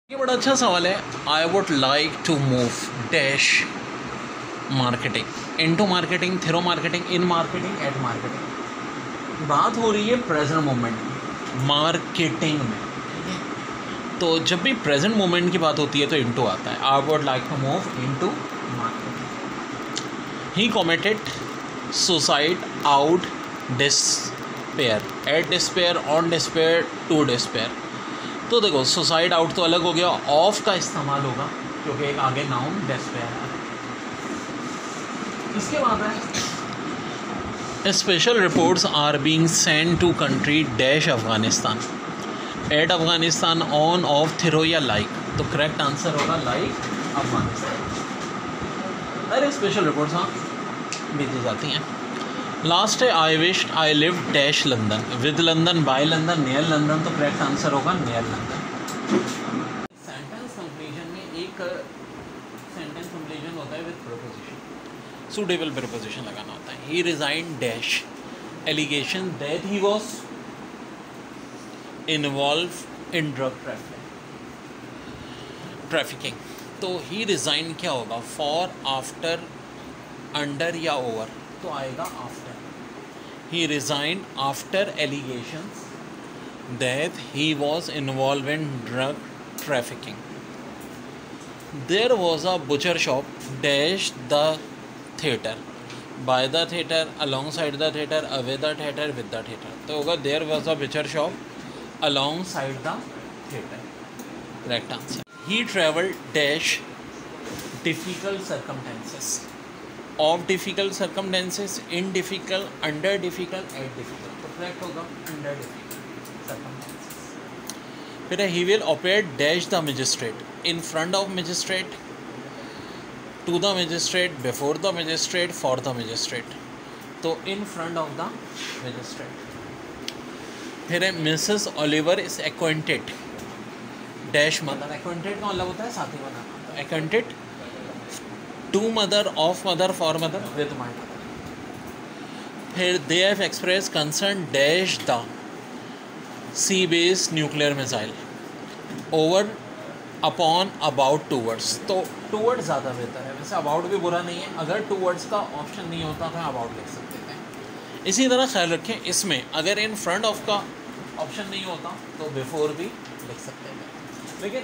ये बड़ा अच्छा सवाल है। I would like to move dash marketing, into marketing, through marketing, in marketing, at marketing. बात हो रही है प्रेजेंट मोमेंट मार्केटिंग में। तो जब भी प्रेजेंट मोमेंट की बात होती है तो इनटू आता है। I would like to move into marketing. He committed suicide out despair, at despair, on despair, to despair. तो देखो सुसाइड आउट तो अलग हो गया, ऑफ का इस्तेमाल होगा क्योंकि एक आगे नाउन डिस्पेयर है। इसके बाद है special reports are being send to country dash Afghanistan, at Afghanistan, on, of, through या लाइक। तो करेक्ट आंसर होगा लाइक अफगानिस्तान। अरे स्पेशल रिपोर्ट्स हाँ भेजी जाती हैं। लास्ट है I wish I live dash London, with London, by London, near London. तो करेक्ट आंसर होगा नियर लंदन। सेंटेंस कंप्लीशन में एक सेंटेंस कंप्लीशन होता है विद प्रीपोजिशन, सूटेबल प्रीपोजिशन लगाना होता है। He resign dash allegation that he was involve in drug trafficking. तो ही रिजाइन क्या होगा, फॉर, आफ्टर, अंडर या ओवर। तो आएगा after. He resigned after allegations that he was involved in drug trafficking. There was a butcher shop dash the theatre, by the theatre, alongside the theatre, away the theatre, with the theatre. तो होगा there was a butcher shop alongside the theatre. Correct answer. He travelled dash difficult circumstances, of difficult circumstances, in difficult, under difficult, at difficult. तो correct होगा under difficult circumstances। फिर he will appear dash the magistrate, in front of magistrate, to the magistrate, before the magistrate, for the magistrate। तो in front of the magistrate। फिर है Mrs. Oliver is acquainted dash mother, acquainted का मतलब होता है साथी बनाना। तो acquainted to mother, of mother, for mother, with my mother। फिर they have expressed concern dash the sea based nuclear missile, over, upon, about, towards। तो towards ज़्यादा बेहतर है, वैसे about भी बुरा नहीं है। अगर towards का ऑप्शन नहीं होता तो about लिख सकते थे। इसी तरह ख्याल रखें इसमें अगर in front of का ऑप्शन नहीं होता तो before भी लिख सकते थे। लेकिन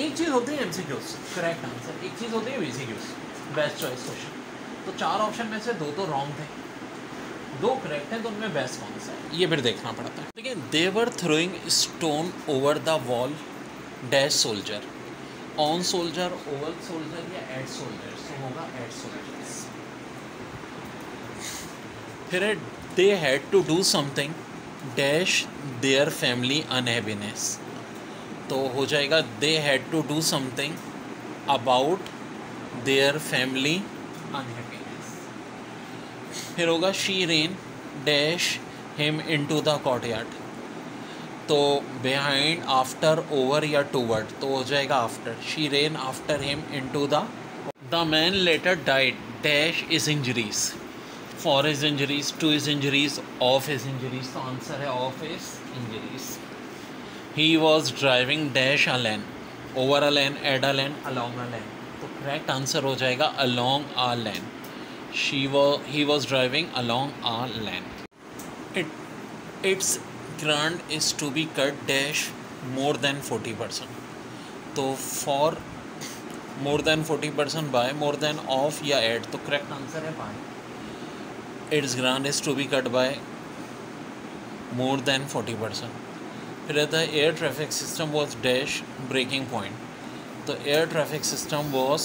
एक चीज़ होती है MCQs, करेक्ट आंसर, एक चीज़ होती है BCQs, बेस्ट चॉइस क्वेश्चन। तो चार ऑप्शन में से दो तो रॉन्ग थे, दो करेक्ट हैं, तो उनमें बेस्ट कौन सा है ये फिर देखना पड़ता है। देखिए they were throwing stone over the wall dash soldier, on soldier, over soldier या एट सोल्जर। तो होगा एट सोल्जर्स। फिर है they had to do something dash their family unhappiness. तो हो जाएगा they had to do something about their family unhappiness. फिर होगा she ran dash him into the courtyard. तो बिहाइंड, आफ्टर, ओवर या टूवर्ड। तो हो जाएगा after. She ran after him into the man later died dash his injuries, for his injuries, to his injuries, of his injuries. तो answer है of his injuries. He was driving dash a lane, over a lane, at a lane, along a lane. तो correct answer हो जाएगा along a lane. He was driving along a lane. Its grant is to be cut dash more than 40%। तो for more than 40%, by, more then, of या at. तो correct answer है by. Its grant is to be cut by more than 40%। फिर the air traffic system was dash breaking point. तो air traffic system was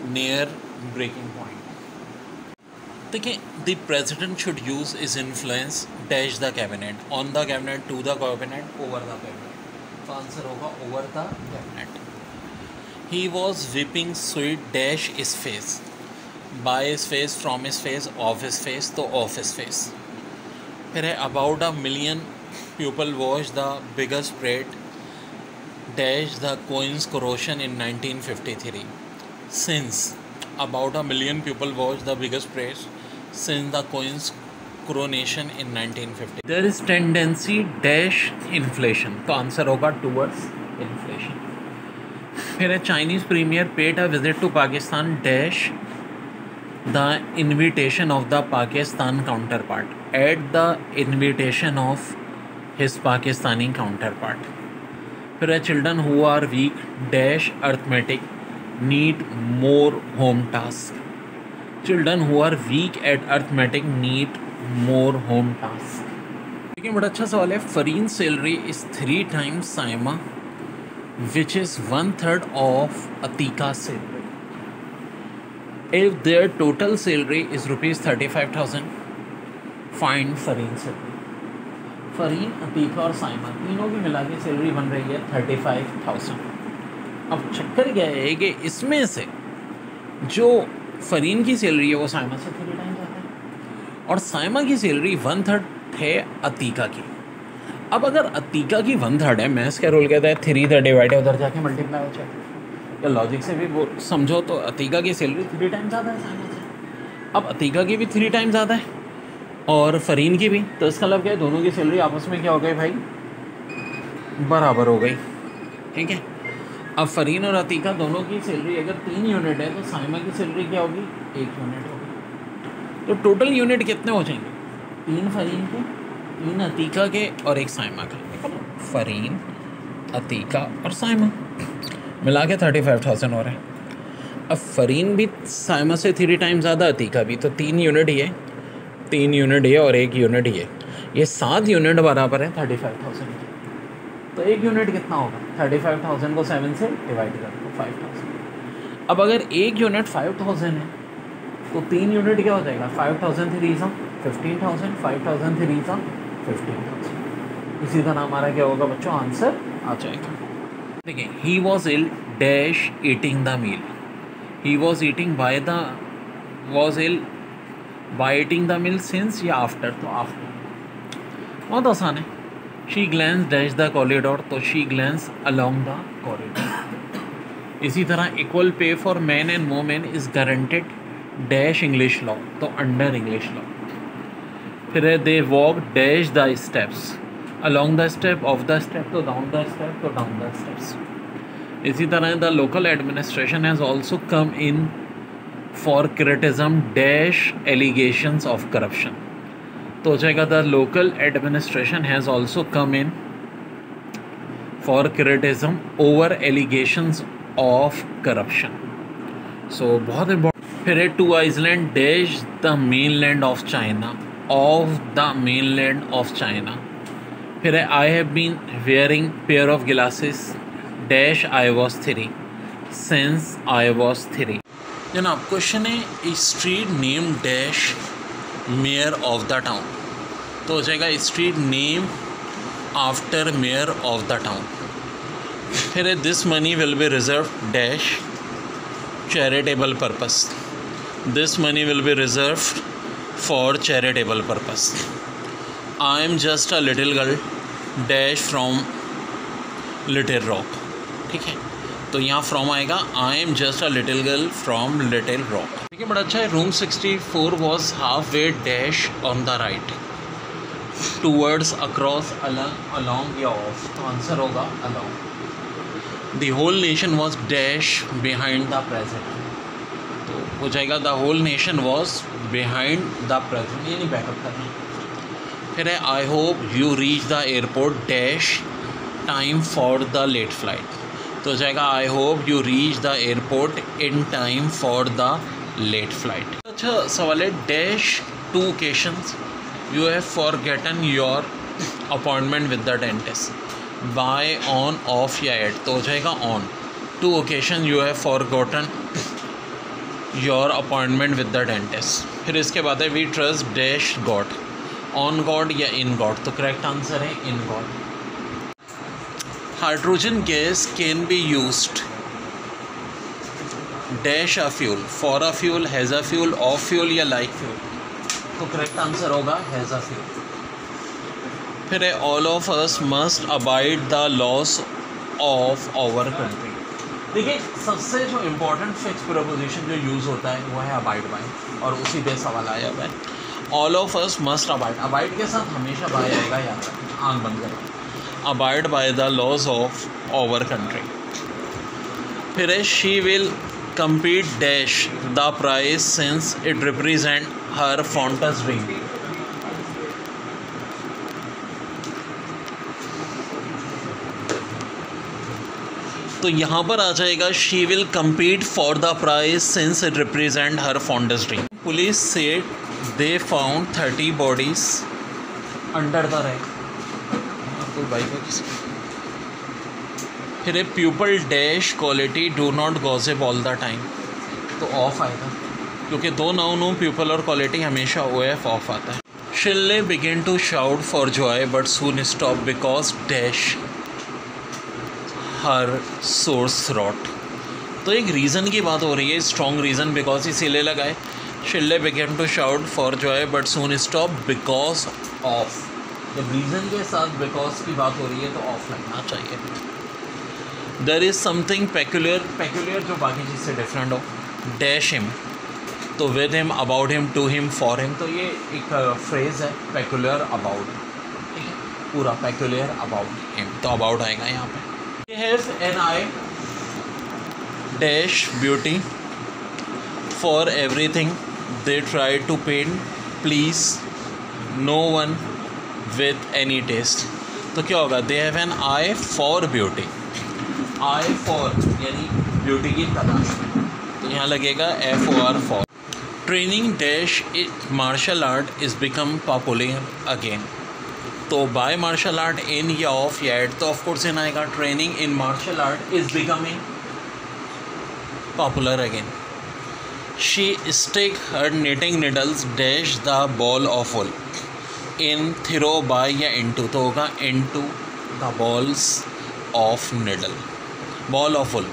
near breaking point. देखिए the president should use his influence dash the cabinet, on the cabinet, to the cabinet, over the cabinet. तो answer होगा over the cabinet. He was wiping sweat dash his face, by his face, from is face, of is face. तो of is face. फिर है about a million people watch the biggest parade dash the Queen's coronation in 1953. Since about a million people watched the biggest parade since the Queen's coronation in 1950. There is tendency dash inflation, तो answer होगा towards inflation. फिर है Chinese premier paid a visit to Pakistan dash the invitation of the Pakistan counterpart, at the invitation of his Pakistani counterpart. फिर है children who are weak dash arithmetic need more home task. Children who are weak at arithmetic need more home task. ठीक है, बड़ा अच्छा सवाल है. Fareen salary is 3 times Saima which is 1/3 of Atika's salary. If their total salary is ₹35,000, find Fareen salary. Fareen, Atiqa और साइमा तीनों की मिला के सैलरी बन रही है 35,000. अब चक्कर क्या है कि इसमें से जो फरीन की सैलरी है वो साइमा से 3 times ज़्यादा है और साइमा की सैलरी 1/3 है अतीका की. अब अगर अतीका की 1/3 है, मैथ्स का रूल कहता है 3 से डिवाइड है, उधर जाके मल्टीप्लाई हो जाए, या लॉजिक से भी वो समझो तो अतीका की सैलरी 3 times ज़्यादा है साइमा से. अब अतीका की भी 3 times ज़्यादा है और फरीन की भी, तो इसका मतलब क्या है, दोनों की सैलरी आपस में क्या हो गई भाई, बराबर हो गई. ठीक है, अब फरीन और अतीका दोनों की सैलरी अगर 3 यूनिट है तो साइमा की सैलरी क्या होगी, 1 यूनिट होगी. तो टोटल यूनिट कितने हो जाएंगे, 3 फरीन के, 3 अतीका के और 1 साइमा का. फरीन, अतीका और साइमा मिला के 35,000 हो रहे हैं. अब फरीन भी साइमा से 3 times ज़्यादा, अतीका भी, तो 3 यूनिट ही है, 3 यूनिट ये और 1 यूनिट ये, 7 यूनिट बराबर है 35,000 की. तो 1 यूनिट कितना होगा, 35,000 को 7 से डिवाइड कर दो, 5,000. अब अगर 1 यूनिट 5,000 है तो 3 यूनिट क्या हो जाएगा, 5,000 3 सा 15,000, 5,000 3 सा 15,000. इसी तरह हमारा क्या होगा बच्चों, आंसर आ जाएगा. देखिए, he was ill dash eating the meal. He was eating by the, was ill by eating the meal since या आफ्टर, तो आफ्टर. बहुत आसान है. She glance dash the corridor, तो she glance along the corridor. इसी तरह equal pay for man and women is guaranteed dash English law, तो under English law. फिर है they walk dash the steps, along the step, off the step, तो down the step, तो down the steps. इसी तरह the local administration has also come in for criticism dash allegations of corruption, तो हो जाएगा the local administration has also come in for criticism over allegations of corruption. So बहुत important. फिर है to island dash the mainland of China, off the mainland of China. फिर है I have been wearing pair of glasses dash I was 3 since I was 3. जनाब question है street name dash mayor of the town, तो हो जाएगा street name after mayor of the town. फिर है this money will be reserve dash charitable purpose. This money will be reserve for charitable purpose. I am just a little girl dash from little rock. ठीक है, तो यहाँ from आएगा I am just a little girl from little rock. ठीक है, बड़ा अच्छा है. Room 64 was half way dash on the right towards across along या ऑफ, तो आंसर होगा along. The whole nation was dash behind the present, तो हो जाएगा the whole nation was behind the present, ये नहीं बैकअप करना. फिर है I hope you reach the airport dash time for the late flight, तो हो जाएगा I hope you reach the airport in time for the late flight. अच्छा सवाल है dash 2 occasions you have forgotten your appointment with the dentist, by, on, off या at, तो हो जाएगा on. 2 occasions you have forgotten your appointment with the dentist. फिर इसके बाद है we trust dash God, on God या in God, तो करेक्ट आंसर है in God. Hydrogen gas can be used dash a fuel, for a fuel, as a fuel, of fuel या like fuel, तो correct answer होगा as a fuel. फिर है all of us must abide the laws of our country. देखिए सबसे जो important fix preposition जो use होता है वो है अबाइड बाय, और उसी पे सवाल आया हुआ है. All of us must abide, abide के साथ हमेशा बाय आएगा, याद रखें, आंख बंद करें, abide by the laws of our country. फिर है she will compete dash the prize since it represent her fondest dream। तो यहाँ पर आ जाएगा she will compete for the prize since it represent her fondest dream। Police said they found 30 bodies under the wreck। आपको bike है किसी? फिर है pupil dash quality do not gossip all the time, तो ऑफ आएगा क्योंकि दो noun pupil और क्वालिटी हमेशा OF ऑफ आता है। शिल्ले begin to shout for joy but soon stop because dash her sore throat, तो एक रीज़न की बात हो रही है, स्ट्रॉन्ग रीज़न, बिकॉज इसीलिए लगाए। शिल्ले begin to shout for joy but soon stop because of, जब रीज़न के साथ बिकॉज की बात हो रही है तो ऑफ लगना चाहिए। There is something peculiar, peculiar जो बाकी चीज़ से डिफरेंट हो, डैश हिम, तो with him, about him, to him, for him, तो ये एक फ्रेज़ है पेक्यूलियर अबाउट, ठीक है, पूरा पेक्यूलियर अबाउट हिम, तो अबाउट आएगा यहाँ पे। Have an eye dash beauty for everything they try to paint please no one with any taste, तो क्या होगा, they have an eye for beauty, eye for यानी ब्यूटी की तलाश में, तो यहाँ लगेगा FOR for. Training dash martial art is become popular again, तो बाय मार्शल आर्ट इन या ऑफ या एट, तो ऑफकोर्स इन आएगा। Training in martial art is becoming popular again. She stick her knitting needles dash the ball of wool in throw by या into, तो होगा into the balls of needle, ball of wool.